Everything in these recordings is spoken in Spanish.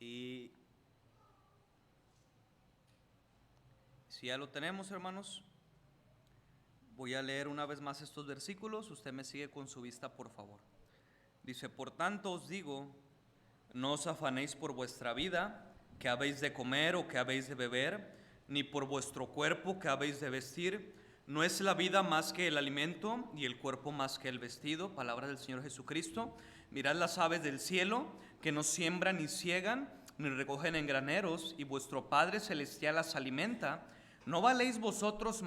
Y si ya lo tenemos, hermanos, voy a leer una vez más estos versículos. Usted me sigue con su vista, por favor. Dice: por tanto os digo, no os afanéis por vuestra vida, que habéis de comer o que habéis de beber, ni por vuestro cuerpo, que habéis de vestir. ¿No es la vida más que el alimento y el cuerpo más que el vestido? Palabra del Señor Jesucristo. Mirad las aves del cielo, que no siembran ni ciegan, ni recogen en graneros, y vuestro Padre Celestial las alimenta. ¿No valéis vosotros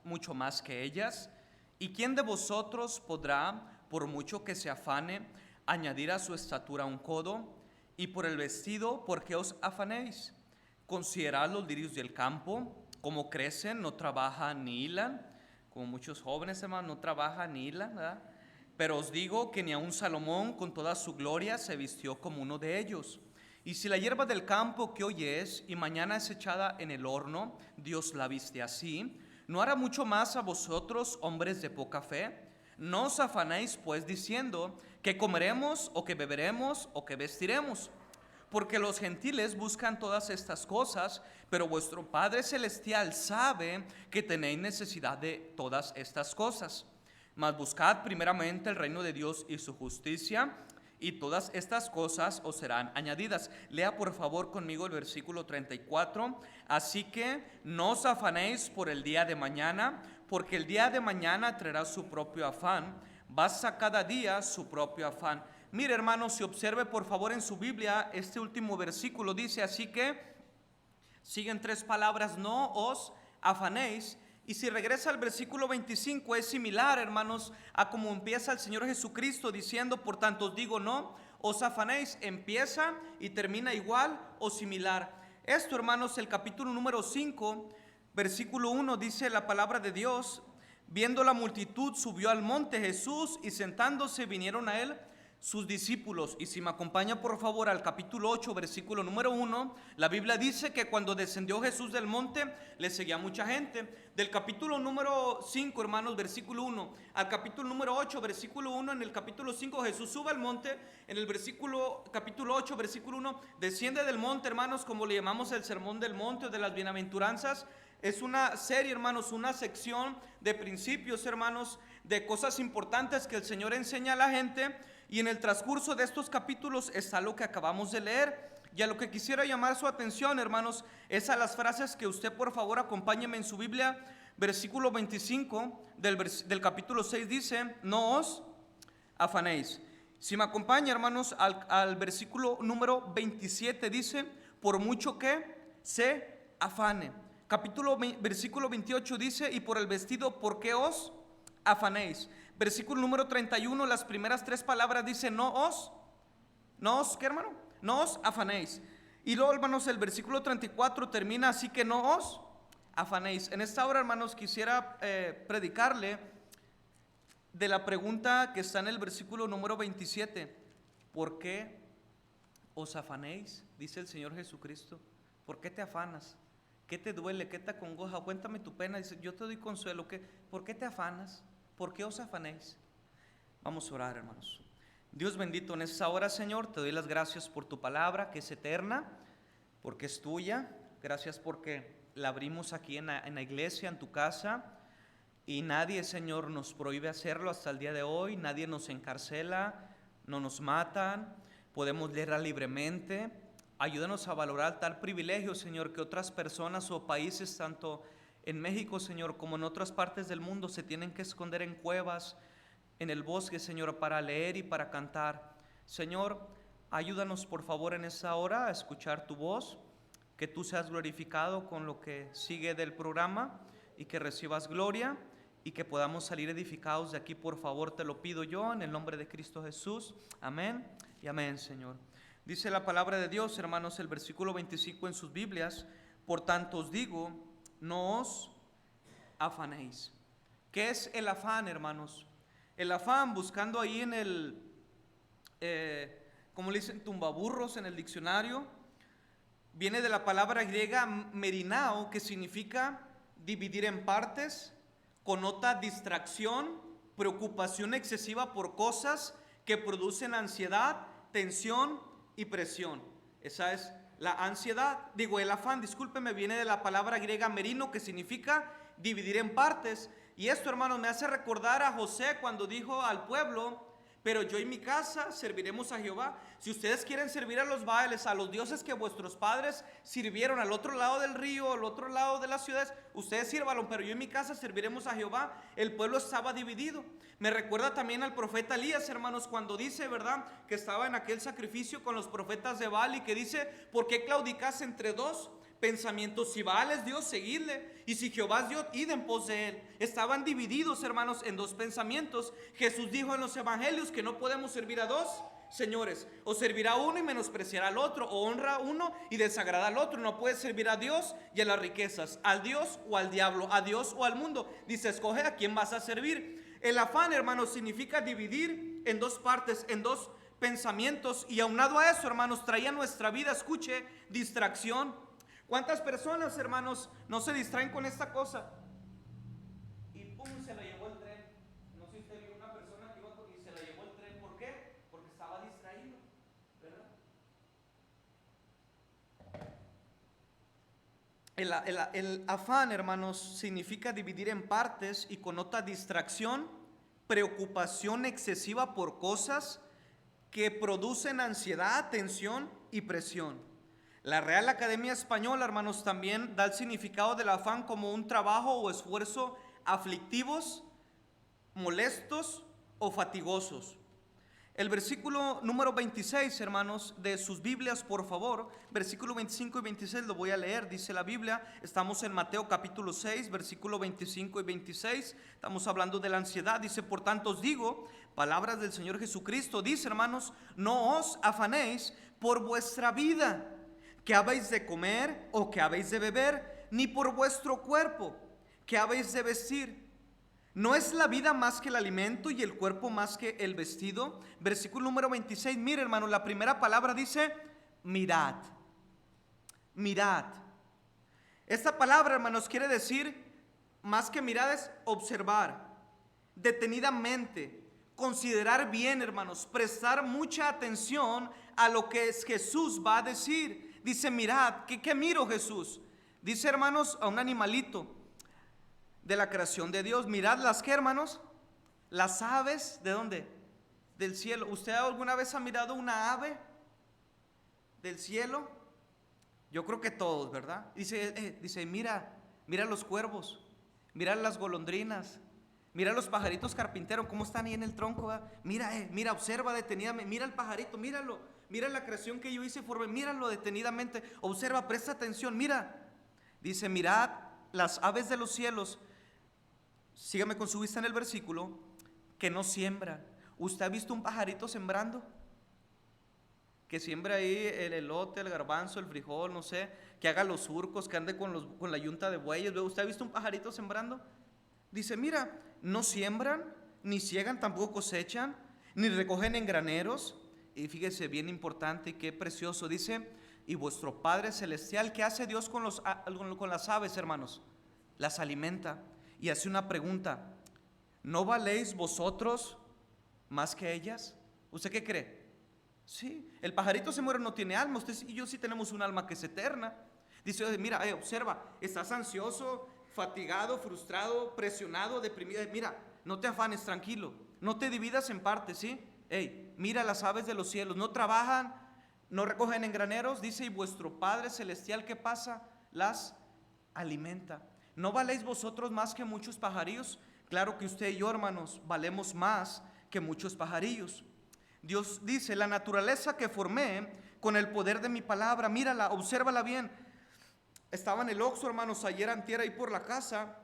mucho más que ellas? ¿Y quién de vosotros podrá, por mucho que se afane, añadir a su estatura un codo? Y por el vestido, ¿por qué os afanéis? Considerad los lirios del campo, cómo crecen, no trabajan ni hilan, como muchos jóvenes, hermanos, no trabajan ni hilan, ¿verdad? Pero os digo que ni aun Salomón con toda su gloria se vistió como uno de ellos. Y si la hierba del campo que hoy es y mañana es echada en el horno, Dios la viste así, ¿no hará mucho más a vosotros, hombres de poca fe? No os afanéis pues diciendo que comeremos o que beberemos o que vestiremos, porque los gentiles buscan todas estas cosas, pero vuestro Padre Celestial sabe que tenéis necesidad de todas estas cosas. Mas buscad primeramente el reino de Dios y su justicia, y todas estas cosas os serán añadidas. Lea por favor conmigo el versículo 34. Así que no os afanéis por el día de mañana, porque el día de mañana traerá su propio afán. Basta cada día su propio afán. Mire, hermanos, si observe por favor en su Biblia, este último versículo dice: así que, siguen tres palabras: no os afanéis. Y si regresa al versículo 25, es similar, hermanos, a como empieza el Señor Jesucristo diciendo: por tanto os digo, no os afanéis. Empieza y termina igual o similar. Esto, hermanos, el capítulo número 5, versículo 1, dice la palabra de Dios: viendo la multitud, subió al monte Jesús, y sentándose vinieron a él sus discípulos. Y si me acompaña por favor al capítulo 8, versículo número 1, la Biblia dice que cuando descendió Jesús del monte, le seguía mucha gente. Del capítulo número 5, hermanos, versículo 1, al capítulo número 8, versículo 1, en el capítulo 5 Jesús sube al monte. En el capítulo 8, versículo 1, desciende del monte, hermanos, como le llamamos el sermón del monte o de las bienaventuranzas. Es una serie, hermanos, una sección de principios, hermanos, de cosas importantes que el Señor enseña a la gente. Y en el transcurso de estos capítulos está lo que acabamos de leer. Y a lo que quisiera llamar su atención, hermanos, es a las frases que usted por favor acompáñeme en su Biblia. Versículo 25 del capítulo 6 dice: no os afanéis. Si me acompaña, hermanos, al versículo número 27 dice: por mucho que se afane. Versículo 28 dice: y por el vestido, ¿por qué os afanéis? Versículo número 31, las primeras tres palabras dice: ¿qué, hermano? No os afanéis. Y luego, hermanos, el versículo 34 termina: así que no os afanéis. En esta hora, hermanos, quisiera predicarle de la pregunta que está en el versículo número 27. ¿Por qué os afanéis? Dice el Señor Jesucristo. ¿Por qué te afanas? ¿Qué te duele? ¿Qué te acongoja? Cuéntame tu pena. Dice: yo te doy consuelo. ¿Por qué te afanas? ¿Por qué os afanéis? Vamos a orar, hermanos. Dios bendito, en esta hora, Señor, te doy las gracias por tu palabra, que es eterna, porque es tuya. Gracias porque la abrimos aquí en la iglesia, en tu casa, y nadie, Señor, nos prohíbe hacerlo hasta el día de hoy. Nadie nos encarcela, no nos matan, podemos leerla libremente. Ayúdanos a valorar tal privilegio, Señor, que otras personas o países, tanto en México, Señor, como en otras partes del mundo, se tienen que esconder en cuevas, en el bosque, Señor, para leer y para cantar. Señor, ayúdanos por favor en esta hora a escuchar tu voz, que tú seas glorificado con lo que sigue del programa, y que recibas gloria, y que podamos salir edificados de aquí, por favor, te lo pido yo, en el nombre de Cristo Jesús. Amén y amén, Señor. Dice la palabra de Dios, hermanos, el versículo 25 en sus Biblias: por tanto os digo, no os afanéis. ¿Qué es el afán, hermanos? El afán, buscando ahí en el, como le dicen, tumbaburros en el diccionario, viene de la palabra griega merinao, que significa dividir en partes, connota distracción, preocupación excesiva por cosas que producen ansiedad, tensión y presión. Esa es la ansiedad. Digo, el afán, discúlpeme, viene de la palabra griega merino, que significa dividir en partes. Y esto, hermanos, me hace recordar a José cuando dijo al pueblo: pero yo y mi casa serviremos a Jehová. Si ustedes quieren servir a los baales, a los dioses que vuestros padres sirvieron al otro lado del río, al otro lado de las ciudades, ustedes sírvanlo, pero yo y mi casa serviremos a Jehová. El pueblo estaba dividido. Me recuerda también al profeta Elías, hermanos, cuando dice, ¿verdad?, que estaba en aquel sacrificio con los profetas de Baal y que dice: ¿por qué claudicas entre dos pensamientos? Si Baal es Dios, seguidle, y si Jehová es Dios, id en pos de él. Estaban divididos, hermanos, en dos pensamientos. Jesús dijo en los evangelios que no podemos servir a dos señores: o servirá a uno y menospreciará al otro, o honra a uno y desagrada al otro. No puedes servir a Dios y a las riquezas, al Dios o al diablo, a Dios o al mundo. Dice: escoge a quién vas a servir. El afán, hermanos, significa dividir en dos partes, en dos pensamientos, y aunado a eso, hermanos, traía a nuestra vida, escuche, distracción. ¿Cuántas personas, hermanos, no se distraen con esta cosa? Y pum, se la llevó el tren. No sé si usted vio una persona que iba y se la llevó el tren. ¿Por qué? Porque estaba distraído, ¿verdad? El afán, hermanos, significa dividir en partes y connota distracción, preocupación excesiva por cosas que producen ansiedad, tensión y presión. La Real Academia Española, hermanos, también da el significado del afán como un trabajo o esfuerzo aflictivos, molestos o fatigosos. El versículo número 26, hermanos, de sus Biblias, por favor, versículo 25 y 26 lo voy a leer. Dice la Biblia, estamos en Mateo capítulo 6, versículo 25 y 26, estamos hablando de la ansiedad. Dice: por tanto os digo, palabras del Señor Jesucristo, dice, hermanos, no os afanéis por vuestra vida, que habéis de comer o que habéis de beber, ni por vuestro cuerpo, que habéis de vestir. ¿No es la vida más que el alimento y el cuerpo más que el vestido? Versículo número 26, mire, hermano, la primera palabra dice: mirad. Mirad. Esta palabra, hermanos, quiere decir, más que mirar, es observar detenidamente, considerar bien, hermanos, prestar mucha atención a lo que Jesús va a decir. Dice: mirad. ¿Qué miro, Jesús? Dice, hermanos, a un animalito de la creación de Dios. Mirad las que, hermanos, las aves, ¿de dónde? Del cielo. ¿Usted alguna vez ha mirado una ave del cielo? Yo creo que todos, ¿verdad? Dice, mira los cuervos, mira las golondrinas, mira los pajaritos carpinteros, cómo están ahí en el tronco, ¿verdad? Mira, observa detenidamente, mira el pajarito, míralo, mira la creación que yo hice, míralo detenidamente, observa, presta atención, mira. Dice: mirad las aves de los cielos. Sígame con su vista en el versículo, que no siembran. ¿Usted ha visto un pajarito sembrando? Que siembra ahí el elote, el garbanzo, el frijol, no sé, que haga los surcos, que ande con la yunta de bueyes. ¿Usted ha visto un pajarito sembrando? Dice: mira, no siembran, ni ciegan, tampoco cosechan, ni recogen en graneros. Y fíjese, bien importante y qué precioso, dice: y vuestro Padre Celestial, ¿qué hace Dios con las aves, hermanos? Las alimenta. Y hace una pregunta: ¿no valéis vosotros más que ellas? ¿Usted qué cree? Sí, el pajarito se muere, no tiene alma. Usted y yo sí tenemos un alma que es eterna. Dice: mira, observa, estás ansioso, fatigado, frustrado, presionado, deprimido. Mira, no te afanes, tranquilo, no te dividas en partes, ¿sí? Mira las aves de los cielos, no trabajan, no recogen en graneros. Dice: y vuestro Padre Celestial, ¿qué pasa? Las alimenta. ¿No valéis vosotros más que muchos pajarillos? Claro que usted y yo, hermanos, valemos más que muchos pajarillos. Dios dice: la naturaleza que formé con el poder de mi palabra, mírala, obsérvala bien. Estaba en el Oxxo, hermanos, ayer antier ahí por la casa,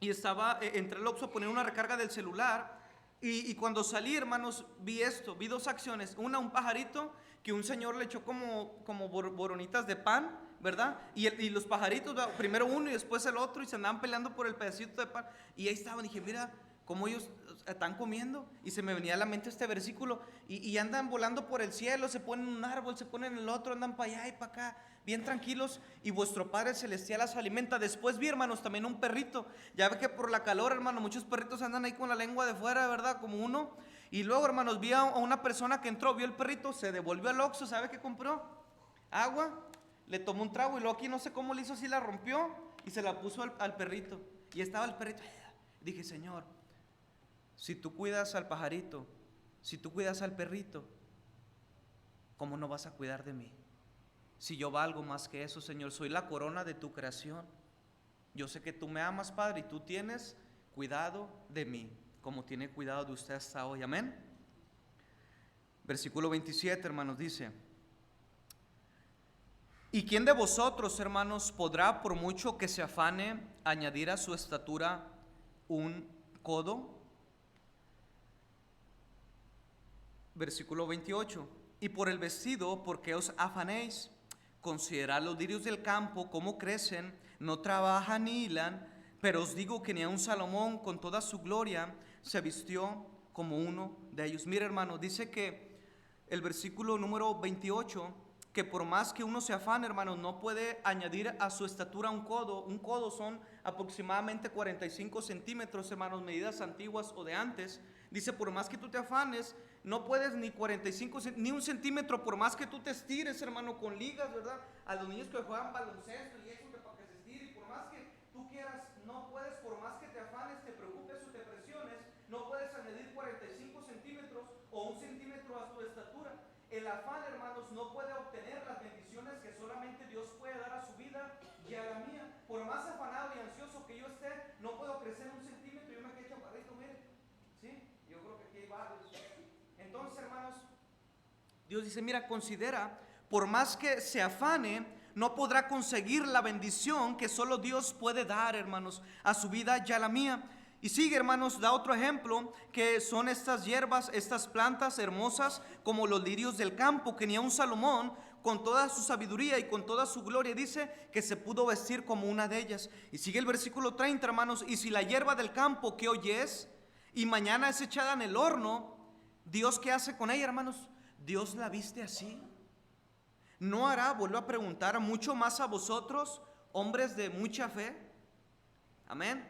y estaba entre el Oxxo a poner una recarga del celular, y cuando salí, hermanos, vi dos acciones. Una, un pajarito que un señor le echó como boronitas de pan, ¿verdad? Y los pajaritos, primero uno y después el otro, y se andaban peleando por el pedacito de pan, y ahí estaban. Dije: mira cómo ellos están comiendo. Y se me venía a la mente este versículo, y andan volando por el cielo, se ponen en un árbol, se ponen en el otro, andan para allá y para acá, bien tranquilos, y vuestro Padre Celestial las alimenta. Después vi, hermanos, también un perrito. Ya ve que por la calor, hermano, muchos perritos andan ahí con la lengua de fuera, ¿verdad? Como uno. Y luego, hermanos, vi a una persona que entró, vio el perrito, se devolvió al Oxxo. ¿Sabe qué compró? agua, le tomó un trago y luego aquí no sé cómo le hizo, así la rompió y se la puso al perrito. Y estaba el perrito. Dije, Señor, si tú cuidas al pajarito, si tú cuidas al perrito, ¿cómo no vas a cuidar de mí? Si yo valgo más que eso, Señor, soy la corona de tu creación. Yo sé que tú me amas, Padre, y tú tienes cuidado de mí, como tiene cuidado de usted hasta hoy. Amén. Versículo 27, hermanos, dice: ¿y quién de vosotros, hermanos, podrá, por mucho que se afane, añadir a su estatura un codo? Versículo 28. Y por el vestido, ¿por qué os afanéis? Considerad los lirios del campo, cómo crecen, no trabajan ni hilan, pero os digo que ni aun Salomón con toda su gloria se vistió como uno de ellos. Mira, hermano, dice que el versículo número 28, que por más que uno se afane, hermanos, no puede añadir a su estatura un codo. Un codo son aproximadamente 45 centímetros, hermanos, medidas antiguas o de antes. Dice, por más que tú te afanes, no puedes ni 45, ni un centímetro, por más que tú te estires, hermano, con ligas, ¿verdad? A los niños que juegan baloncesto y eso, que para que se estire, y por más que tú quieras, no puedes, por más que te afanes, te preocupes o te presiones, no puedes añadir 45 centímetros o un centímetro a tu estatura. El afán, hermanos, no puede obtener las bendiciones que solamente Dios puede dar a su vida y a la mía. Por más afanado y ansioso que yo esté, no puedo crecer un centímetro. Yo me quedé chaparrito, mire. ¿Sí? Yo creo que aquí hay varios. Entonces, hermanos, Dios dice, mira, considera, por más que se afane, no podrá conseguir la bendición que solo Dios puede dar, hermanos, a su vida y a la mía. Y sigue, hermanos, da otro ejemplo, que son estas hierbas, estas plantas hermosas, como los lirios del campo, que ni aun Salomón, con toda su sabiduría y con toda su gloria, dice que se pudo vestir como una de ellas. Y sigue el versículo 30, hermanos, y si la hierba del campo que hoy es, y mañana es echada en el horno, Dios, ¿qué hace con ella, hermanos? Dios la viste así. ¿No hará, vuelvo a preguntar, mucho más a vosotros, hombres de mucha fe? Amén.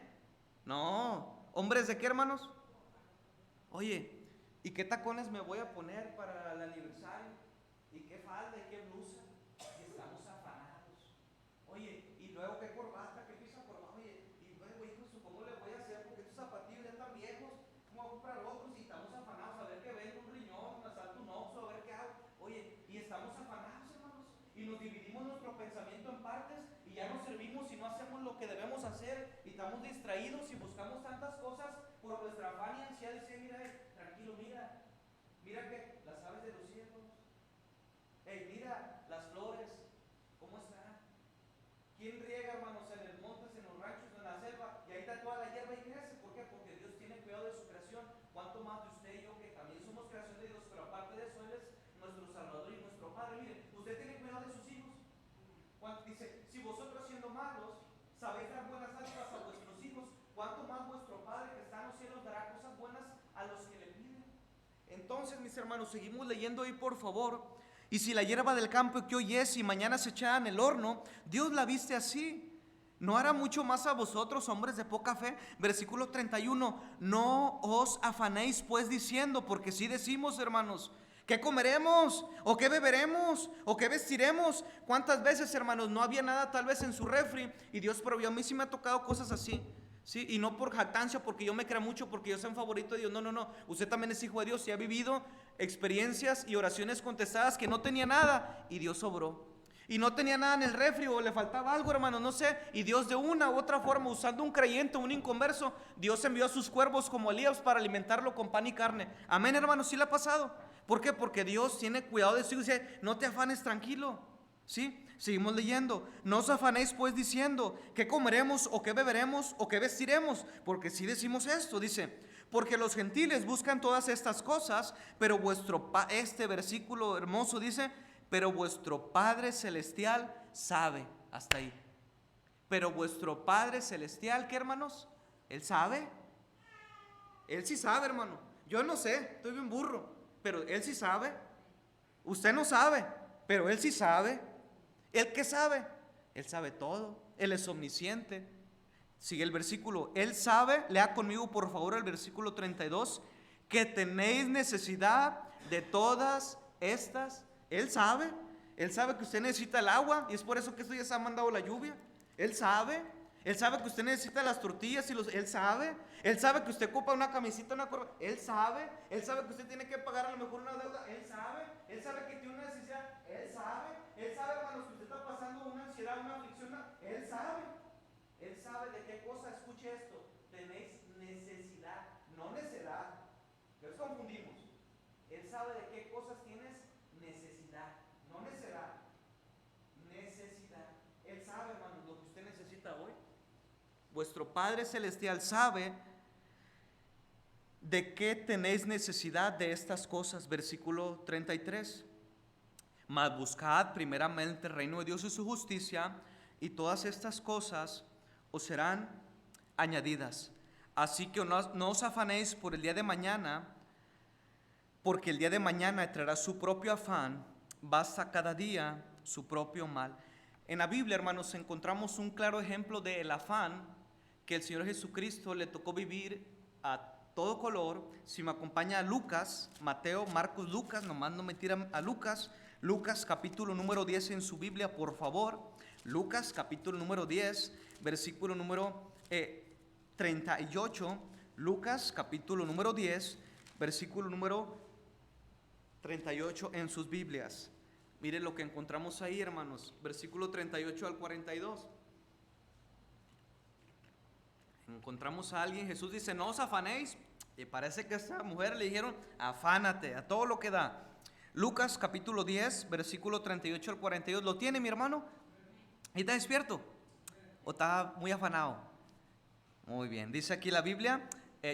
No, ¿hombres de qué, hermanos? Oye, ¿y qué tacones me voy a poner para el aniversario? ¿Y qué falda y qué blusa? Y estamos afanados. Oye, ¿y luego qué corbata? ¿Qué pieza corbata? Oye, y luego, hijo, ¿cómo le voy a hacer? Porque estos zapatillos ya están viejos. ¿Cómo voy a comprar otros? Y estamos afanados a ver qué vende un riñón, me asalto un oxo, a ver qué hago. Oye, y estamos afanados, hermanos. Y nos dividimos nuestro pensamiento en partes y ya no servimos y no hacemos lo que debemos hacer. Y estamos distraídos y buscamos tantas cosas por nuestra afán y ansiedad. Dice, mira, tranquilo, mira que las aves de los cielos. Mira las flores, ¿cómo están? ¿Quién riega, hermanos, en los montes, en los ranchos, en la selva? Y ahí está toda la hierba y crece. ¿Por qué? Porque Dios tiene cuidado de su creación. ¿Cuánto más de usted y yo, que también somos creación de Dios, pero aparte de eso, Él es nuestro Salvador y nuestro Padre? Mire, usted tiene cuidado de sus hijos. Dice, si vosotros siendo malos sabéis dar buenas dádivas a vuestros hijos, ¿cuánto más vuestro Padre que está en los cielos dará cosas buenas a los que le piden? Entonces, mis hermanos, seguimos leyendo ahí, por favor. Y si la hierba del campo que hoy es y mañana se echada en el horno, Dios la viste así. ¿No hará mucho más a vosotros, hombres de poca fe? Versículo 31. No os afanéis pues diciendo, porque si decimos, hermanos, ¿qué comeremos? ¿O qué beberemos? ¿O qué vestiremos? ¿Cuántas veces, hermanos, no había nada tal vez en su refri y Dios proveyó? A mí sí me ha tocado cosas así. Sí, y no por jactancia, porque yo me crea mucho, porque yo soy un favorito de Dios. No. Usted también es hijo de Dios y ha vivido experiencias y oraciones contestadas que no tenía nada y Dios obró. Y no tenía nada en el refri o le faltaba algo, hermano, no sé. Y Dios de una u otra forma, usando un creyente, un inconverso, Dios envió a sus cuervos como Elías para alimentarlo con pan y carne. Amén, hermano, sí le ha pasado. ¿Por qué? Porque Dios tiene cuidado de su hijo y dice, no te afanes, tranquilo. ¿Sí? Seguimos leyendo. No os afanéis pues diciendo, ¿qué comeremos o qué beberemos o qué vestiremos? Porque si decimos esto, dice, porque los gentiles buscan todas estas cosas, pero este versículo hermoso dice, pero vuestro Padre Celestial sabe. Hasta ahí. Pero vuestro Padre Celestial, ¿qué, hermanos? Él sabe. Él sí sabe, hermano. Yo no sé, estoy bien burro, pero Él sí sabe. Usted no sabe, pero Él sí sabe. ¿Él qué sabe? Él sabe todo. Él es omnisciente. Sigue el versículo. Él sabe, lea conmigo por favor el versículo 32, que tenéis necesidad de todas estas. Él sabe. Él sabe que usted necesita el agua y es por eso que esto ya se ha mandado la lluvia. Él sabe que usted necesita las tortillas y Él sabe que usted ocupa una camisita, una corbata. Él sabe que usted tiene que pagar a lo mejor una deuda. Él sabe que tiene una necesidad. Él sabe, hermanos, que usted está pasando una ansiedad, una aflicción. Él sabe de qué cosa, escuche esto, tenéis necesidad, no necedad. Nos confundimos. Él sabe de qué cosas tienes necesidad, no necedad. Necesidad. Él sabe, hermanos, lo que usted necesita hoy. Vuestro Padre Celestial sabe de qué tenéis necesidad de estas cosas. Versículo 33. Mas buscad primeramente el reino de Dios y su justicia, y todas estas cosas os serán añadidas. Así que no os afanéis por el día de mañana, porque el día de mañana traerá su propio afán. Basta cada día su propio mal. En la Biblia, hermanos, encontramos un claro ejemplo del afán que el Señor Jesucristo le tocó vivir a todo color. Si me acompaña a Lucas, Mateo, Marcos, Lucas, nomás no me tiran a Lucas. Lucas capítulo número 10 en su Biblia, por favor. Lucas capítulo número 10, versículo número 38. Lucas capítulo número 10, versículo número 38 en sus Biblias. Mire lo que encontramos ahí, hermanos. Versículo 38 al 42. Encontramos a alguien, Jesús dice, no os afanéis. Y parece que a esta mujer le dijeron, afánate, a todo lo que da. Lucas capítulo 10, versículo 38 al 42. ¿Lo tiene, mi hermano? ¿Y está despierto? ¿O está muy afanado? Muy bien, dice aquí la Biblia,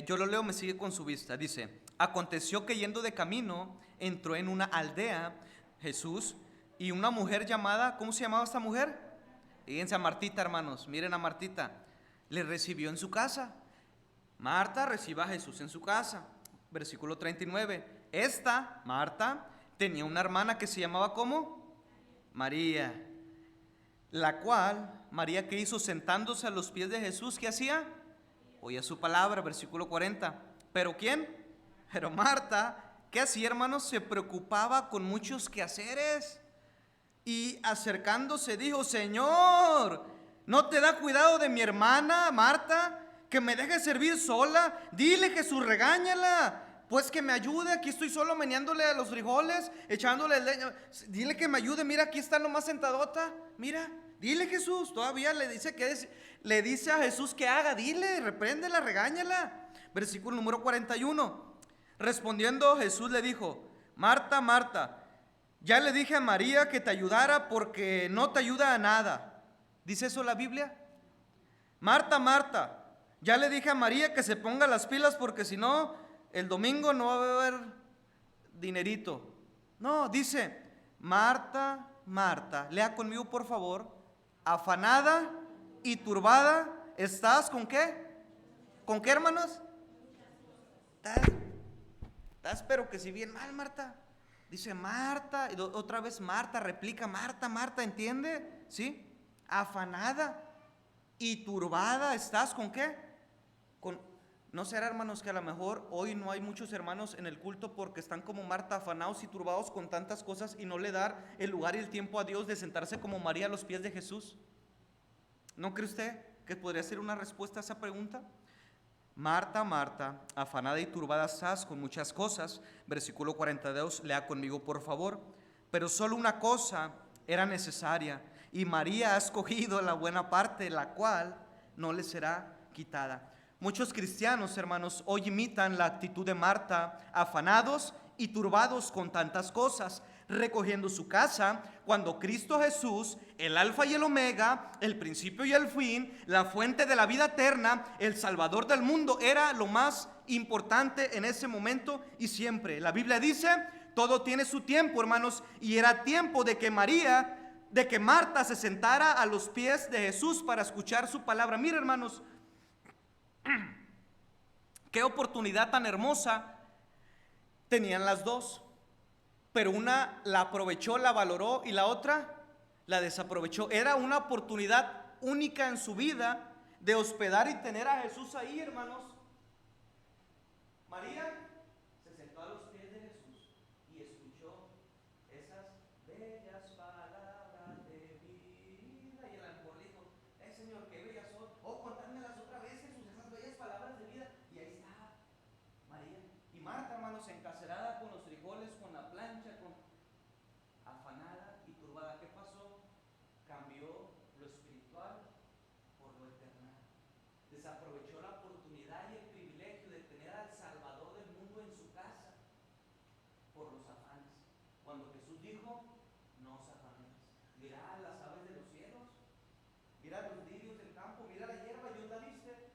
yo lo leo, me sigue con su vista. Dice, aconteció que yendo de camino, entró en una aldea Jesús, y una mujer llamada, ¿cómo se llamaba esta mujer? Fíjense a Martita, hermanos, miren a Martita, le recibió en su casa. Marta recibe a Jesús en su casa. Versículo 39. Esta, Marta, tenía una hermana que se llamaba ¿cómo? María. La cual, María, ¿qué hizo? Sentándose a los pies de Jesús, ¿qué hacía? Oía su palabra, versículo 40. ¿Pero quién? Pero Marta, ¿qué hacía, hermanos? Se preocupaba con muchos quehaceres. Y acercándose dijo, Señor, ¿no te da cuidado de mi hermana, Marta? Que me deje servir sola. Dile, Jesús, regáñala. Pues que me ayude, aquí estoy solo meneándole a los frijoles, echándole el leño. Dile que me ayude, mira, aquí está nomás sentadota. Mira, dile, Jesús, todavía le dice a Jesús que haga, dile, repréndela, regáñala. Versículo número 41. Respondiendo Jesús le dijo, Marta, Marta, ya le dije a María que te ayudara porque no te ayuda a nada. ¿Dice eso la Biblia? Marta, Marta, ya le dije a María que se ponga las pilas porque si no, el domingo no va a haber dinerito. No, dice, Marta, Marta, lea conmigo por favor, afanada y turbada, ¿estás con qué? ¿Con qué, hermanos? Estás pero que si bien mal, Marta. Dice Marta, y otra vez Marta, replica Marta, Marta, ¿entiende? ¿Sí? Afanada y turbada, ¿estás con qué? ¿No será, hermanos, que a lo mejor hoy no hay muchos hermanos en el culto porque están como Marta, afanados y turbados con tantas cosas y no le dar el lugar y el tiempo a Dios de sentarse como María a los pies de Jesús? ¿No cree usted que podría ser una respuesta a esa pregunta? Marta, Marta, afanada y turbada estás con muchas cosas. Versículo 42, lea conmigo por favor. Pero solo una cosa era necesaria, y María ha escogido la buena parte, la cual no le será quitada. Muchos cristianos, hermanos, hoy imitan la actitud de Marta, afanados y turbados con tantas cosas, recogiendo su casa, cuando Cristo Jesús, el alfa y el omega, el principio y el fin, la fuente de la vida eterna, el salvador del mundo, era lo más importante en ese momento y siempre. La Biblia dice, todo tiene su tiempo, hermanos, y era tiempo de que Marta se sentara a los pies de Jesús para escuchar su palabra. Mira, hermanos, qué oportunidad tan hermosa tenían las dos. Pero una la aprovechó, la valoró, y la otra la desaprovechó. Era una oportunidad única en su vida de hospedar y tener a Jesús ahí, hermanos. María se sentó a los pies de Jesús y escuchó esas bellas palabras. desaprovechó la oportunidad y el privilegio de tener al Salvador del mundo en su casa por los afanes. Cuando Jesús dijo, no os afanéis, mirad las aves de los cielos, mirad los lirios del campo, mirad la hierba y os la viste.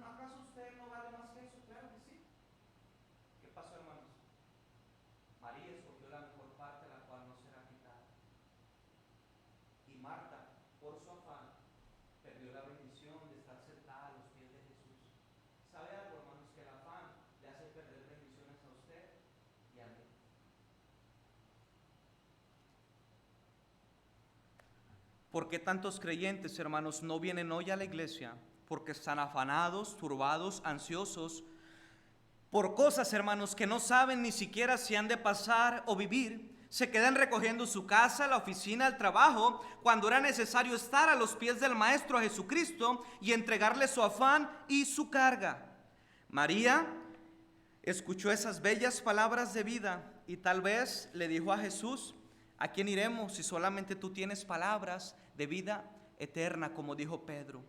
¿Acaso usted no vale más que eso? Claro que sí. ¿Qué pasó, hermanos? María escogió la mejor parte, la cual no será quitada. Y Marta, por su afán, perdió la bendición de estar sentada a los pies de Jesús. ¿Sabe algo, hermanos? Que el afán le hace perder bendiciones a usted y a mí. ¿Por qué tantos creyentes, hermanos, no vienen hoy a la iglesia? Porque están afanados, turbados, ansiosos por cosas, hermanos, que no saben ni siquiera si han de pasar o vivir. Se quedan recogiendo su casa, la oficina, el trabajo, cuando era necesario estar a los pies del Maestro Jesucristo y entregarle su afán y su carga. María escuchó esas bellas palabras de vida y tal vez le dijo a Jesús: ¿a quién iremos si solamente tú tienes palabras de vida eterna, como dijo Pedro?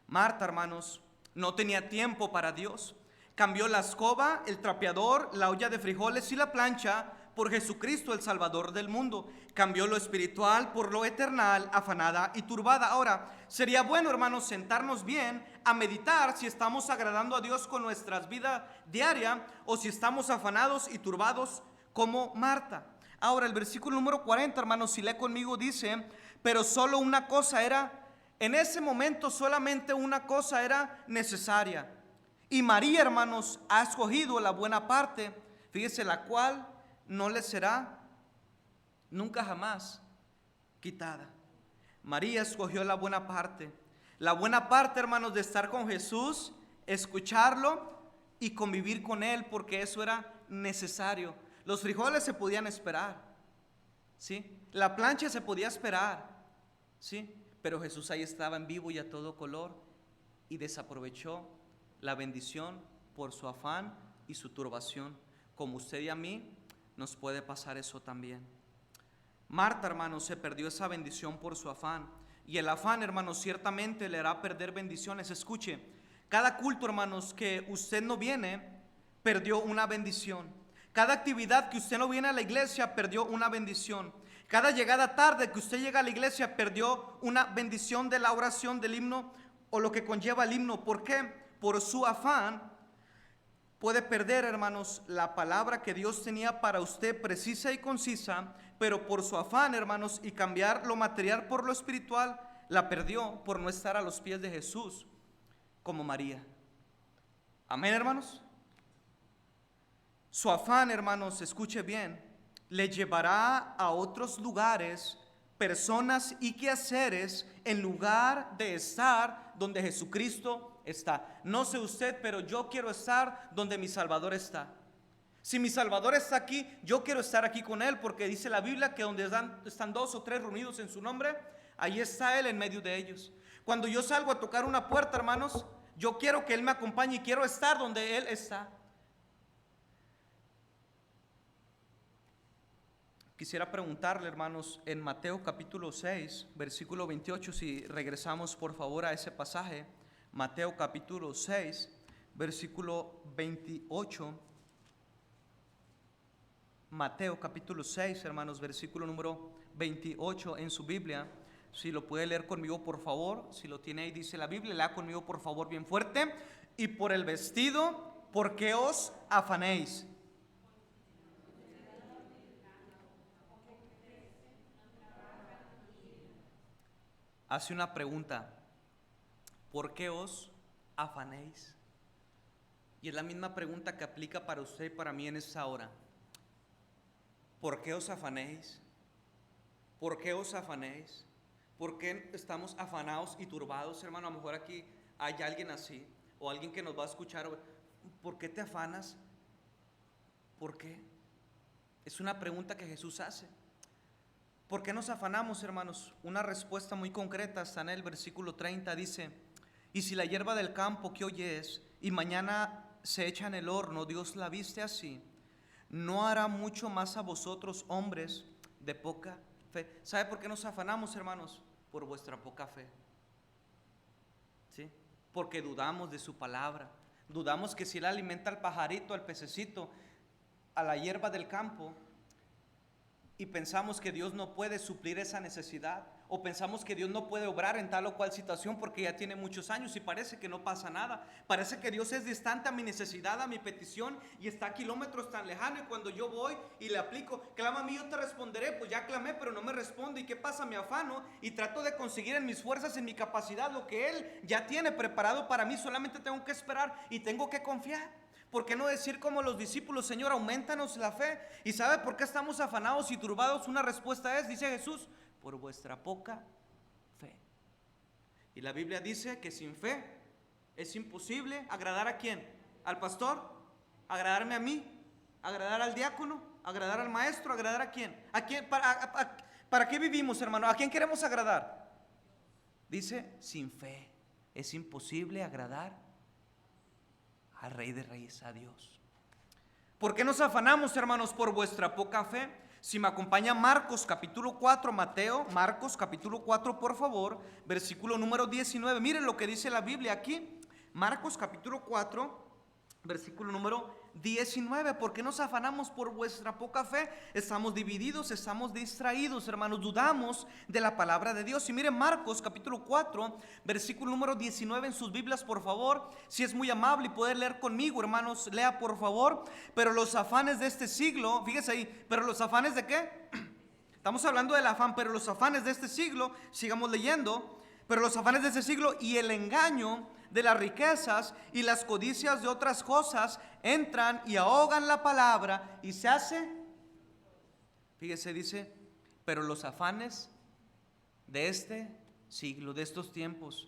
Marta, hermanos, no tenía tiempo para Dios. Cambió la escoba, el trapeador, la olla de frijoles y la plancha por Jesucristo, el Salvador del mundo. Cambió lo espiritual por lo eternal, afanada y turbada. Ahora, sería bueno, hermanos, sentarnos bien a meditar si estamos agradando a Dios con nuestra vida diaria o si estamos afanados y turbados como Marta. Ahora, el versículo número 40, hermanos, si lee conmigo, dice: pero solo una cosa era, en ese momento solamente una cosa era necesaria. Y María, hermanos, ha escogido la buena parte, fíjese, la cual no le será nunca jamás quitada. María escogió la buena parte, hermanos, de estar con Jesús, escucharlo y convivir con Él, porque eso era necesario. Los frijoles se podían esperar, ¿sí? La plancha se podía esperar, ¿sí? Pero Jesús ahí estaba en vivo y a todo color y desaprovechó la bendición por su afán y su turbación. Como usted y a mí nos puede pasar eso también. Marta, hermanos, se perdió esa bendición por su afán. Y el afán, hermanos, ciertamente le hará perder bendiciones. Escuche, cada culto, hermanos, que usted no viene, perdió una bendición. Cada actividad que usted no viene a la iglesia, perdió una bendición. Cada llegada tarde que usted llega a la iglesia, perdió una bendición de la oración, del himno o lo que conlleva el himno. ¿Por qué? Por su afán puede perder, hermanos, la palabra que Dios tenía para usted precisa y concisa, pero por su afán, hermanos, y cambiar lo material por lo espiritual, la perdió por no estar a los pies de Jesús como María. Amén, hermanos. Su afán, hermanos, escuche bien, le llevará a otros lugares, personas y quehaceres en lugar de estar donde Jesucristo está. No sé usted, pero yo quiero estar donde mi Salvador está. Si mi Salvador está aquí, yo quiero estar aquí con Él, porque dice la Biblia que donde están dos o tres reunidos en su nombre, ahí está Él en medio de ellos. Cuando yo salgo a tocar una puerta, hermanos, yo quiero que Él me acompañe y quiero estar donde Él está. Quisiera preguntarle, hermanos, en Mateo capítulo 6, versículo 28, si regresamos por favor a ese pasaje. Mateo capítulo 6, versículo 28. Mateo capítulo 6, hermanos, versículo número 28 en su Biblia. Si lo puede leer conmigo, por favor. Si lo tiene ahí, dice la Biblia, lea conmigo, por favor, bien fuerte. Y por el vestido, ¿por qué os afanéis? Hace una pregunta: ¿por qué os afanéis? Y es la misma pregunta que aplica para usted y para mí en esta hora. ¿Por qué os afanéis? ¿Por qué os afanéis? ¿Por qué estamos afanados y turbados, hermano? A lo mejor aquí hay alguien así, o alguien que nos va a escuchar. ¿Por qué te afanas? ¿Por qué? Es una pregunta que Jesús hace. ¿Por qué nos afanamos, hermanos? Una respuesta muy concreta está en el versículo 30, dice: y si la hierba del campo que hoy es y mañana se echa en el horno, Dios la viste así, ¿no hará mucho más a vosotros, hombres de poca fe? ¿Sabe por qué nos afanamos, hermanos? Por vuestra poca fe. ¿Sí? porque dudamos de su palabra. Dudamos que si Él alimenta al pajarito, al pececito, a la hierba del campo, y pensamos que Dios no puede suplir esa necesidad, o pensamos que Dios no puede obrar en tal o cual situación porque ya tiene muchos años y parece que no pasa nada. Parece que Dios es distante a mi necesidad, a mi petición, y está a kilómetros tan lejano, y cuando yo voy y le aplico, clama a mí, yo te responderé, pues ya clamé pero no me responde. ¿Y qué pasa? Me afano y trato de conseguir en mis fuerzas, en mi capacidad, lo que Él ya tiene preparado para mí. Solamente tengo que esperar y tengo que confiar. ¿Por qué no decir como los discípulos: Señor, aumentanos la fe? ¿Y sabe por qué estamos afanados y turbados? Una respuesta es, dice Jesús: por vuestra poca fe. Y la Biblia dice que sin fe es imposible agradar ¿a quién? ¿Al pastor? ¿Agradarme a mí? ¿Agradar al diácono? ¿Agradar al maestro? ¿Agradar a quién? ¿A quién? ¿Para qué vivimos, hermano? ¿A quién queremos agradar? Dice, sin fe es imposible agradar al Rey de Reyes, a Dios. ¿Por qué nos afanamos, hermanos? Por vuestra poca fe. Si me acompaña Marcos capítulo 4, Marcos capítulo 4, por favor, versículo número 19. Miren lo que dice la Biblia aquí. Marcos capítulo 4, versículo número 19. ¿Por qué nos afanamos por vuestra poca fe? Estamos divididos, estamos distraídos, hermanos, dudamos de la palabra de Dios. Y miren Marcos capítulo 4, versículo número 19 en sus Biblias, por favor. Si es muy amable y puede leer conmigo, hermanos, lea por favor. Pero los afanes de este siglo, fíjese ahí, pero los afanes de ¿qué? Estamos hablando del afán, pero los afanes de este siglo, sigamos leyendo. Pero los afanes de este siglo y el engaño de las riquezas y las codicias de otras cosas entran y ahogan la palabra y se hace, fíjese, dice, pero los afanes de este siglo, de estos tiempos,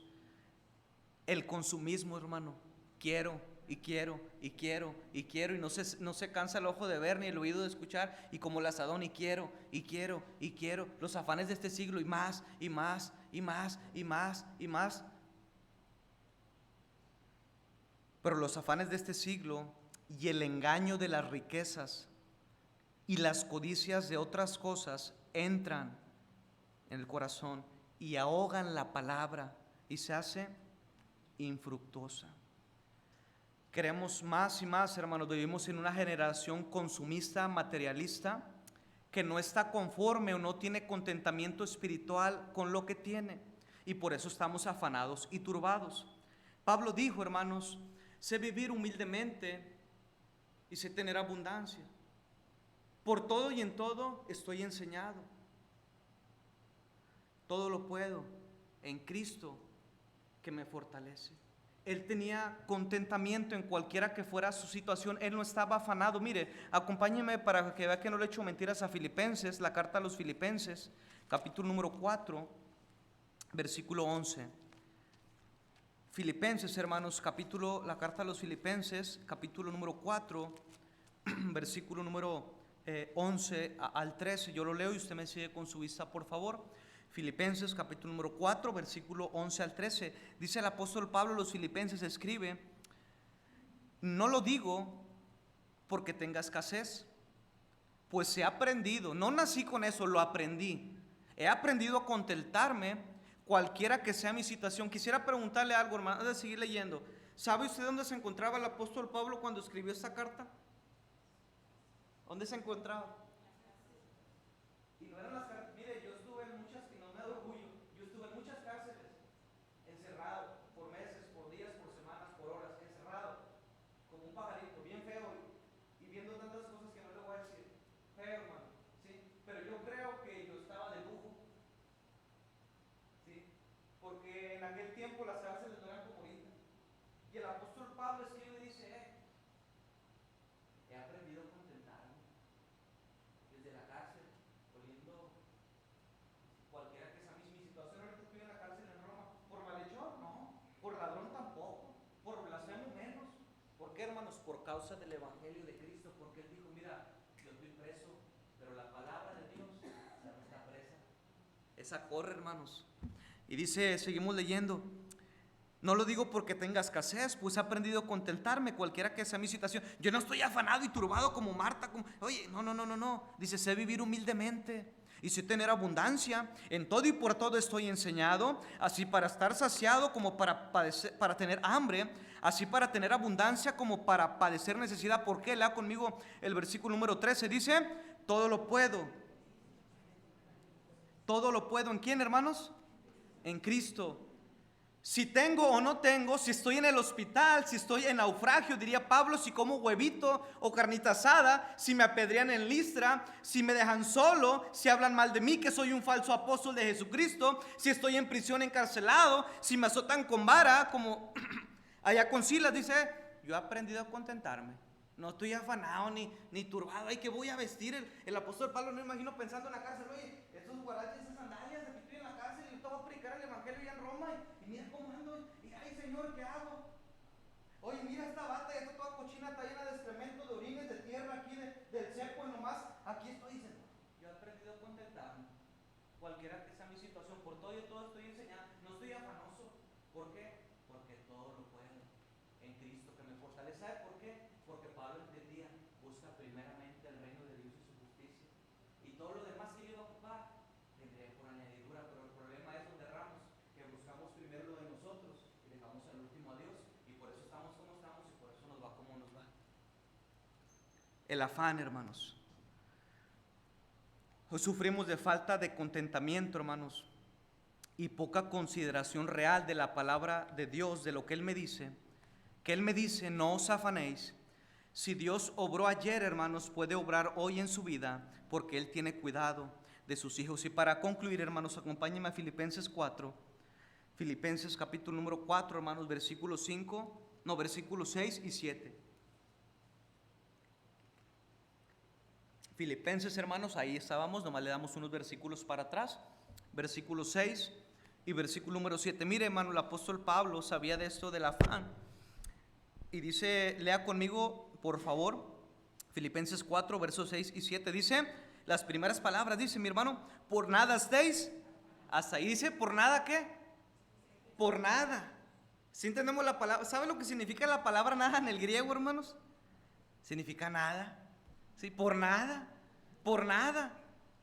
el consumismo, hermano, quiero y quiero y quiero y quiero, y no se cansa el ojo de ver ni el oído de escuchar, y como el asadón, y quiero y quiero y quiero, los afanes de este siglo, y más y más y más y más y más. Pero los afanes de este siglo y el engaño de las riquezas y las codicias de otras cosas entran en el corazón y ahogan la palabra y se hace infructuosa. Queremos más y más, hermanos. Vivimos en una generación consumista, materialista, que no está conforme o no tiene contentamiento espiritual con lo que tiene, y por eso estamos afanados y turbados. Pablo dijo, hermanos, sé vivir humildemente y sé tener abundancia. Por todo y en todo estoy enseñado. Todo lo puedo en Cristo que me fortalece. Él tenía contentamiento en cualquiera que fuera su situación. Él no estaba afanado. Mire, acompáñeme para que vea que no le echo mentiras a Filipenses, la carta a los Filipenses, capítulo número 4, versículo 11. Filipenses, hermanos, la carta a los Filipenses, capítulo número 4, versículo número 11 al 13. Yo lo leo y usted me sigue con su vista, por favor. Filipenses capítulo número 4, versículo 11 al 13. Dice el apóstol Pablo a los Filipenses, escribe: no lo digo porque tenga escasez, pues he aprendido, no nací con eso, lo aprendí. He aprendido a contentarme cualquiera que sea mi situación. Quisiera preguntarle algo, hermano, antes de seguir leyendo. ¿Sabe usted dónde se encontraba el apóstol Pablo cuando escribió esta carta? ¿Dónde se encontraba? Y no eran las cárceles. Mire, yo estuve en muchas, y no me da orgullo, yo estuve en muchas cárceles, encerrado por meses, por días, por semanas, por horas, encerrado, como un pajarito, bien feo, y viendo tantas cosas que no le voy a decir. Feo, hermano, ¿sí? Pero yo creo que yo estaba de lujo, ¿sí? Porque en aquel tiempo las cárceles no eran como ahorita. Y el apóstol Pablo escribe y dice: he aprendido a contentarme desde la cárcel, oliendo cualquiera que sea mi situación. Ahorita estoy en la cárcel en Roma. ¿Por malhechor? No. ¿Por ladrón? Tampoco. ¿Por blasfemo? Menos. ¿Por qué, hermanos? Por causa del evangelio de Cristo. Porque Él dijo: mira, yo estoy preso, pero la palabra de Dios ya no está presa. Esa corre, hermanos. Y dice, seguimos leyendo: no lo digo porque tenga escasez, pues he aprendido a contentarme cualquiera que sea mi situación. Yo no estoy afanado y turbado como Marta. Oye, no. Dice, sé vivir humildemente. Y si tener abundancia, en todo y por todo estoy enseñado, así para estar saciado como para tener hambre, así para tener abundancia como para padecer necesidad. ¿Por qué? Lea conmigo el versículo número 13, dice, todo lo puedo. Todo lo puedo, ¿en quién, hermanos? En Cristo. Si tengo o no tengo, si estoy en el hospital, si estoy en naufragio, diría Pablo, si como huevito o carnita asada, si me apedrean en Listra, si me dejan solo, si hablan mal de mí que soy un falso apóstol de Jesucristo, si estoy en prisión encarcelado, si me azotan con vara, como allá con Silas, dice, yo he aprendido a contentarme. No estoy afanado ni turbado. Ay, ¿qué voy a vestir? El apóstol Pablo, no me imagino pensando en la cárcel, oye, estos guaraches, esas sandalias, aquí estoy en la cárcel y te voy a predicar el evangelio ya en Roma. Y mira cómo ando, y ay Señor, ¿qué hago? Oye, mira esta bata, ya está toda cochina, está llena de excremento, de orines, de tierra, aquí del cepo y nomás, aquí estoy, dice, yo he aprendido a contentarme, cualquiera que sea mi situación, por todo y todo estoy enseñando, no estoy afanoso. ¿Por qué? Porque todo lo puedo en Cristo que me fortalece. ¿Sabe por qué? Porque Pablo entendía, busca primeramente el reino de Dios y su justicia, y todo lo demás que iba a ocupar, vendría por añadidura. Pero el problema es donde erramos, que buscamos primero lo de nosotros y dejamos al último a Dios, y por eso estamos como estamos y por eso nos va como nos va. El afán, hermanos. Hoy sufrimos de falta de contentamiento, hermanos, y poca consideración real de la palabra de Dios, de lo que Él me dice. Que Él me dice, no os afanéis. Si Dios obró ayer, hermanos, puede obrar hoy en su vida, porque Él tiene cuidado de sus hijos. Y para concluir, hermanos, acompáñenme a Filipenses 4. Filipenses capítulo número 4, hermanos, versículos 6 y 7. Filipenses, hermanos, ahí estábamos, nomás le damos unos versículos para atrás. Versículo 6 y versículo número 7. Mire, hermano, el apóstol Pablo sabía de esto del afán. Y dice, lea conmigo, por favor, Filipenses 4, versos 6 y 7. Dice, las primeras palabras, dice, mi hermano, por nada estéis. Hasta ahí dice, ¿por nada qué? Por nada. ¿Sí entendemos la palabra? ¿Sabe lo que significa la palabra nada en el griego, hermanos? Significa nada. Sí, por nada.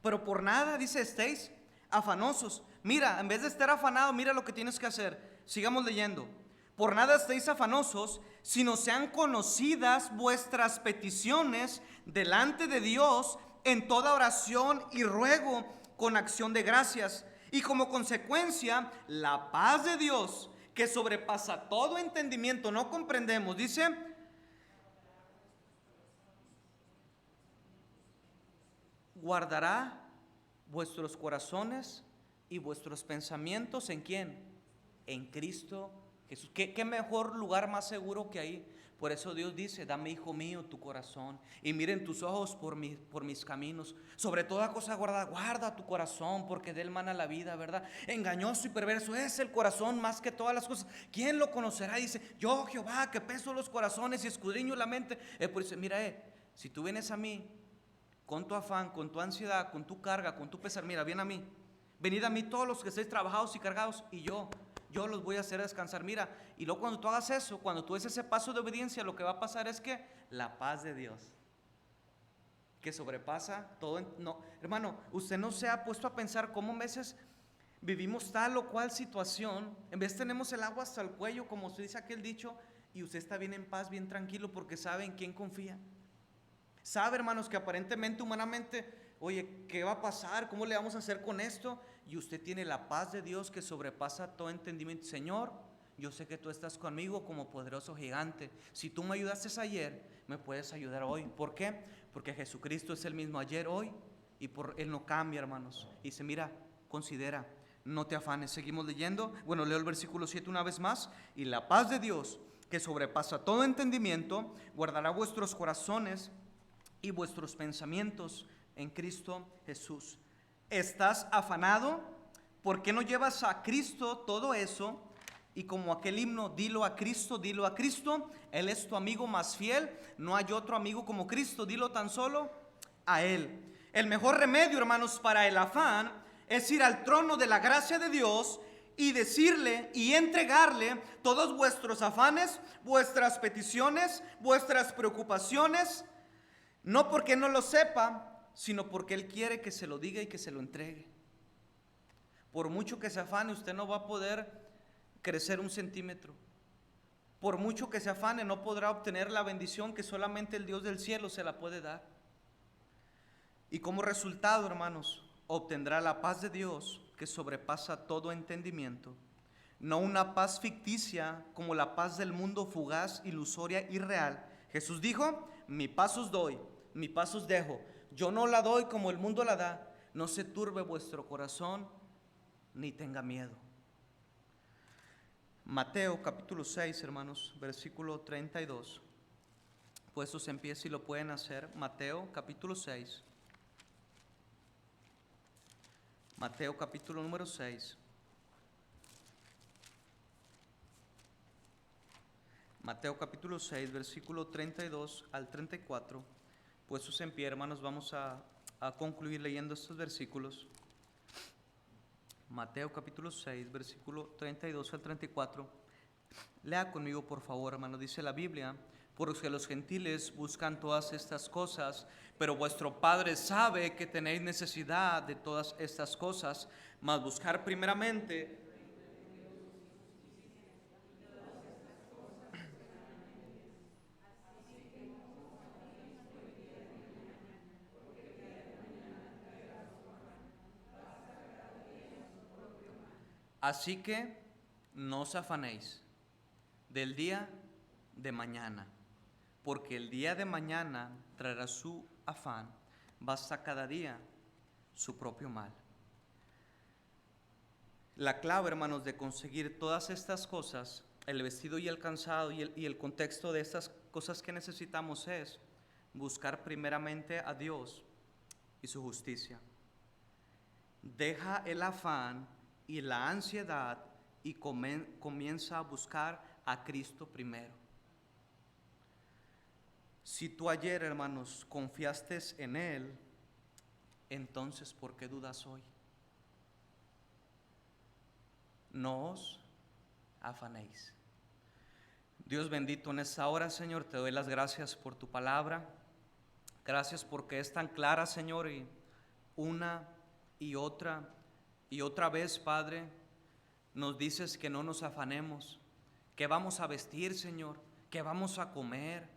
Pero por nada, dice, estéis afanosos. Mira, en vez de estar afanado, mira lo que tienes que hacer. Sigamos leyendo. Por nada estéis afanosos, sino sean conocidas vuestras peticiones delante de Dios en toda oración y ruego con acción de gracias. Y como consecuencia, la paz de Dios, que sobrepasa todo entendimiento, no comprendemos, dice, guardará vuestros corazones y vuestros pensamientos, ¿en quién? En Cristo Jesús. ¿Qué mejor lugar más seguro que ahí? Por eso Dios dice, dame, hijo mío, tu corazón, y miren tus ojos por mis caminos. Sobre toda cosa guarda tu corazón, porque de él mana la vida, ¿verdad? Engañoso y perverso es el corazón más que todas las cosas. ¿Quién lo conocerá? Y dice, yo, Jehová, que peso los corazones y escudriño la mente. Por eso, mira, si tú vienes a mí con tu afán, con tu ansiedad, con tu carga, con tu pesar, mira, ven a mí. Venid a mí todos los que estéis trabajados y cargados, y yo los voy a hacer descansar. Mira, y luego cuando tú hagas eso, cuando tú des ese paso de obediencia, lo que va a pasar es que la paz de Dios, que sobrepasa todo, no, hermano, usted no se ha puesto a pensar cómo a veces vivimos tal o cual situación, en vez tenemos el agua hasta el cuello, como usted dice aquel dicho, y usted está bien en paz, bien tranquilo, porque sabe en quién confía. Sabe, hermanos, que aparentemente, humanamente, oye, ¿qué va a pasar? ¿Cómo le vamos a hacer con esto? Y usted tiene la paz de Dios que sobrepasa todo entendimiento. Señor, yo sé que tú estás conmigo como poderoso gigante. Si tú me ayudaste ayer, me puedes ayudar hoy. ¿Por qué? Porque Jesucristo es el mismo ayer, hoy, y Él no cambia, hermanos. Y dice, mira, considera, no te afanes. Seguimos leyendo. Bueno, leo el versículo 7 una vez más. Y la paz de Dios, que sobrepasa todo entendimiento, guardará vuestros corazones y vuestros pensamientos en Cristo Jesús. ¿Estás afanado? ¿Por qué no llevas a Cristo todo eso? Y como aquel himno, dilo a Cristo, Él es tu amigo más fiel, no hay otro amigo como Cristo, dilo tan solo a Él. El mejor remedio, hermanos, para el afán es ir al trono de la gracia de Dios y decirle y entregarle todos vuestros afanes, vuestras peticiones, vuestras preocupaciones. No porque no lo sepa, sino porque Él quiere que se lo diga y que se lo entregue. Por mucho que se afane, usted no va a poder crecer un centímetro. Por mucho que se afane, no podrá obtener la bendición que solamente el Dios del cielo se la puede dar. Y como resultado, hermanos, obtendrá la paz de Dios que sobrepasa todo entendimiento. No una paz ficticia como la paz del mundo, fugaz, ilusoria, irreal. Jesús dijo: mi paz os doy, mi paz os dejo. Yo no la doy como el mundo la da. No se turbe vuestro corazón, ni tenga miedo. Mateo capítulo 6, hermanos, versículo 32. Puestos en pie si lo pueden hacer. Mateo capítulo 6. Mateo capítulo número 6. Mateo capítulo 6, versículo 32 al 34. Puestos en pie, hermanos, vamos a concluir leyendo estos versículos. Mateo capítulo 6, versículo 32 al 34. Lea conmigo, por favor, hermano. Dice la Biblia: porque los gentiles buscan todas estas cosas, pero vuestro Padre sabe que tenéis necesidad de todas estas cosas. Mas buscar primeramente así que no os afanéis del día de mañana, porque el día de mañana traerá su afán. Basta cada día su propio mal. La clave, hermanos, de conseguir todas estas cosas, el vestido y el calzado y el contexto de estas cosas que necesitamos, es buscar primeramente a Dios y su justicia. Deja el afán y la ansiedad y comienza a buscar a Cristo primero. Si tú ayer, hermanos, confiaste en Él, entonces ¿por qué dudas hoy? No os afanéis. Dios bendito, en esta hora, Señor, te doy las gracias por tu palabra. Gracias porque es tan clara, Señor, y una y otra vez, Padre, nos dices que no nos afanemos, que vamos a vestir, Señor, que vamos a comer,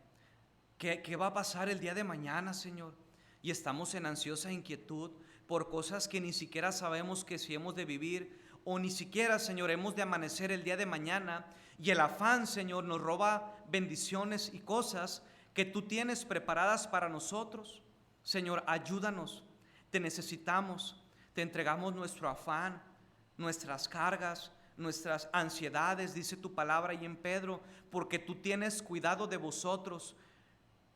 que va a pasar el día de mañana, Señor. Y estamos en ansiosa inquietud por cosas que ni siquiera sabemos que si hemos de vivir, o ni siquiera, Señor, hemos de amanecer el día de mañana. Y el afán, Señor, nos roba bendiciones y cosas que tú tienes preparadas para nosotros. Señor, ayúdanos, te necesitamos, te entregamos nuestro afán, nuestras cargas, nuestras ansiedades, dice tu palabra y en Pedro, porque tú tienes cuidado de vosotros.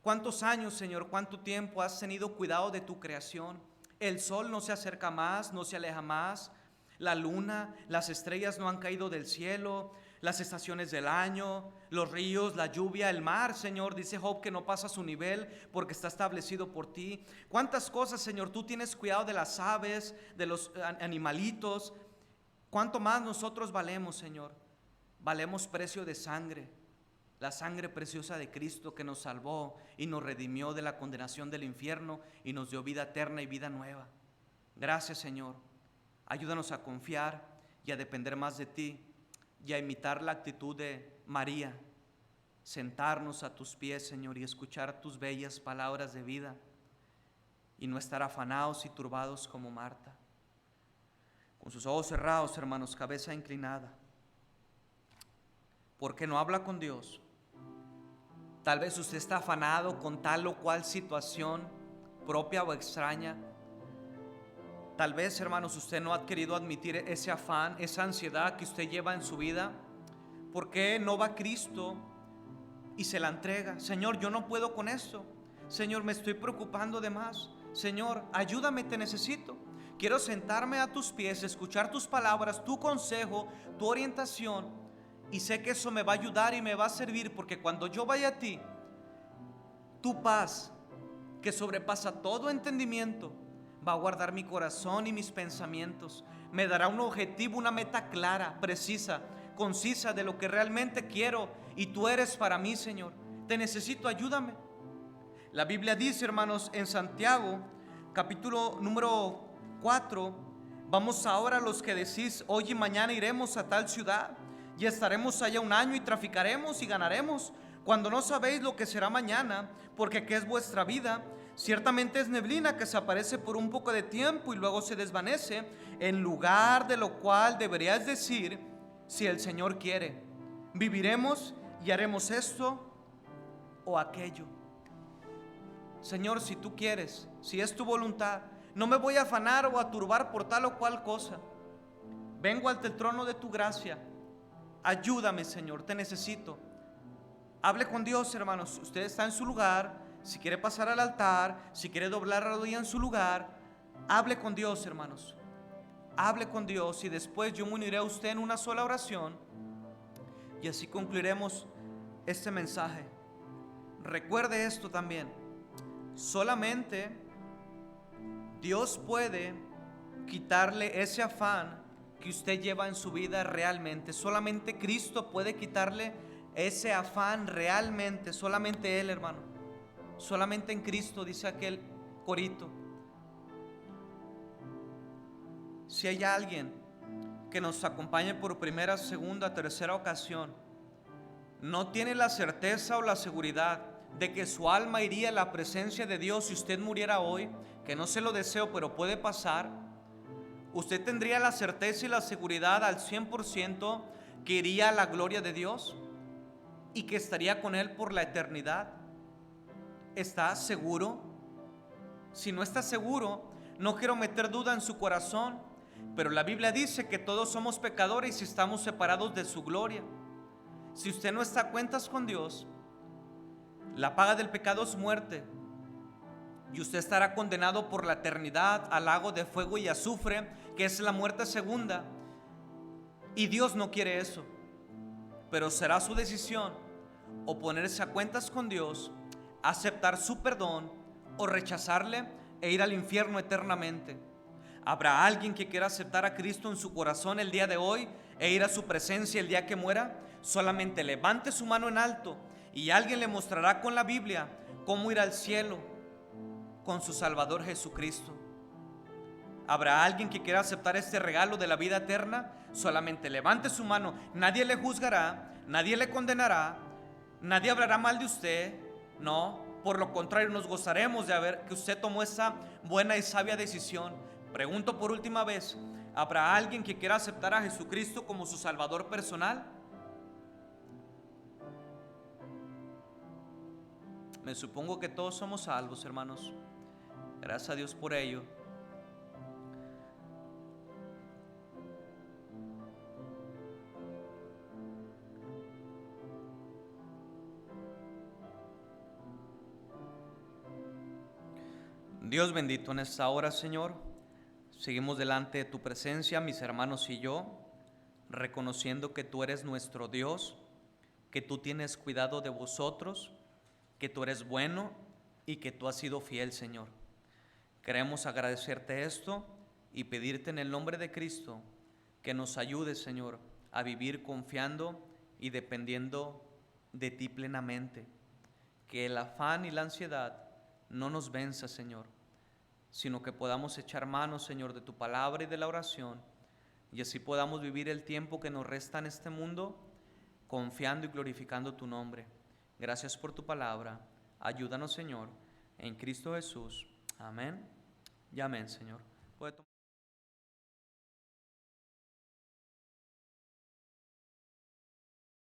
¿Cuántos años, Señor, cuánto tiempo has tenido cuidado de tu creación? El sol no se acerca más, no se aleja más, la luna, las estrellas no han caído del cielo, las estaciones del año, los ríos, la lluvia, el mar, Señor, dice Job que no pasa su nivel porque está establecido por ti. ¿Cuántas cosas, Señor, tú tienes cuidado de las aves, de los animalitos? ¿Cuánto más nosotros valemos, Señor? Valemos precio de sangre, la sangre preciosa de Cristo que nos salvó y nos redimió de la condenación del infierno y nos dio vida eterna y vida nueva. Gracias, Señor. Ayúdanos a confiar y a depender más de ti y a imitar la actitud de María, sentarnos a tus pies, Señor, y escuchar tus bellas palabras de vida y no estar afanados y turbados como Marta. Con sus ojos cerrados, hermanos, cabeza inclinada, porque no habla con Dios. Tal vez usted está afanado con tal o cual situación propia o extraña. Tal vez, hermanos, usted no ha querido admitir ese afán, esa ansiedad que usted lleva en su vida. ¿Por qué no va a Cristo y se la entrega? Señor, yo no puedo con esto. Señor, me estoy preocupando de más. Señor, ayúdame, te necesito. Quiero sentarme a tus pies, escuchar tus palabras, tu consejo, tu orientación. Y sé que eso me va a ayudar y me va a servir, porque cuando yo vaya a ti, tu paz, que sobrepasa todo entendimiento, va a guardar mi corazón y mis pensamientos. Me dará un objetivo, una meta clara, precisa, concisa de lo que realmente quiero. Y tú eres para mí, Señor. Te necesito, ayúdame. La Biblia dice, hermanos, en Santiago capítulo número 4. Vamos ahora a los que decís: hoy y mañana iremos a tal ciudad y estaremos allá un año y traficaremos y ganaremos, cuando no sabéis lo que será mañana, porque ¿qué es vuestra vida? Ciertamente es neblina que se aparece por un poco de tiempo y luego se desvanece, en lugar de lo cual deberías decir: si el Señor quiere, viviremos y haremos esto o aquello. Señor, si tú quieres, si es tu voluntad, no me voy a afanar o a turbar por tal o cual cosa. Vengo ante el trono de tu gracia. Ayúdame, Señor, te necesito. Hable con Dios, hermanos. Usted está en su lugar. Si quiere pasar al altar, si quiere doblar la rodilla en su lugar, hable con Dios, hermanos. Hable con Dios y después yo me uniré a usted en una sola oración y así concluiremos este mensaje. Recuerde esto también: solamente Dios puede quitarle ese afán que usted lleva en su vida realmente. Solamente Cristo puede quitarle ese afán realmente. Solamente Él, hermano. Solamente en Cristo, dice aquel corito. Si hay alguien que nos acompañe por primera, segunda, tercera ocasión, no tiene la certeza o la seguridad de que su alma iría a la presencia de Dios si usted muriera hoy, que no se lo deseo, pero puede pasar, usted tendría la certeza y la seguridad al 100% que iría a la gloria de Dios y que estaría con Él por la eternidad. ¿Está seguro? Si no está seguro, no quiero meter duda en su corazón, pero la Biblia dice que todos somos pecadores y estamos separados de su gloria. Si usted no está a cuentas con Dios, la paga del pecado es muerte, y usted estará condenado por la eternidad al lago de fuego y azufre, que es la muerte segunda. Y Dios no quiere eso, pero será su decisión o ponerse a cuentas con Dios, aceptar su perdón o rechazarle e ir al infierno eternamente. ¿Habrá alguien que quiera aceptar a Cristo en su corazón el día de hoy e ir a su presencia el día que muera? Solamente levante su mano en alto y alguien le mostrará con la Biblia cómo ir al cielo con su Salvador Jesucristo. ¿Habrá alguien que quiera aceptar este regalo de la vida eterna? Solamente levante su mano. Nadie le juzgará, nadie le condenará, nadie hablará mal de usted. No, por lo contrario, nos gozaremos de ver que usted tomó esa buena y sabia decisión. Pregunto por última vez: ¿habrá alguien que quiera aceptar a Jesucristo como su Salvador personal? Me supongo que todos somos salvos, hermanos. Gracias a Dios por ello. Dios bendito, en esta hora, Señor, seguimos delante de tu presencia, mis hermanos y yo, reconociendo que tú eres nuestro Dios, que tú tienes cuidado de vosotros, que tú eres bueno y que tú has sido fiel, Señor. Queremos agradecerte esto y pedirte en el nombre de Cristo que nos ayudes, Señor, a vivir confiando y dependiendo de ti plenamente. Que el afán y la ansiedad no nos venza, Señor, sino que podamos echar mano, Señor, de tu palabra y de la oración, y así podamos vivir el tiempo que nos resta en este mundo confiando y glorificando tu nombre. Gracias por tu palabra. Ayúdanos, Señor, en Cristo Jesús. Amén y amén, Señor.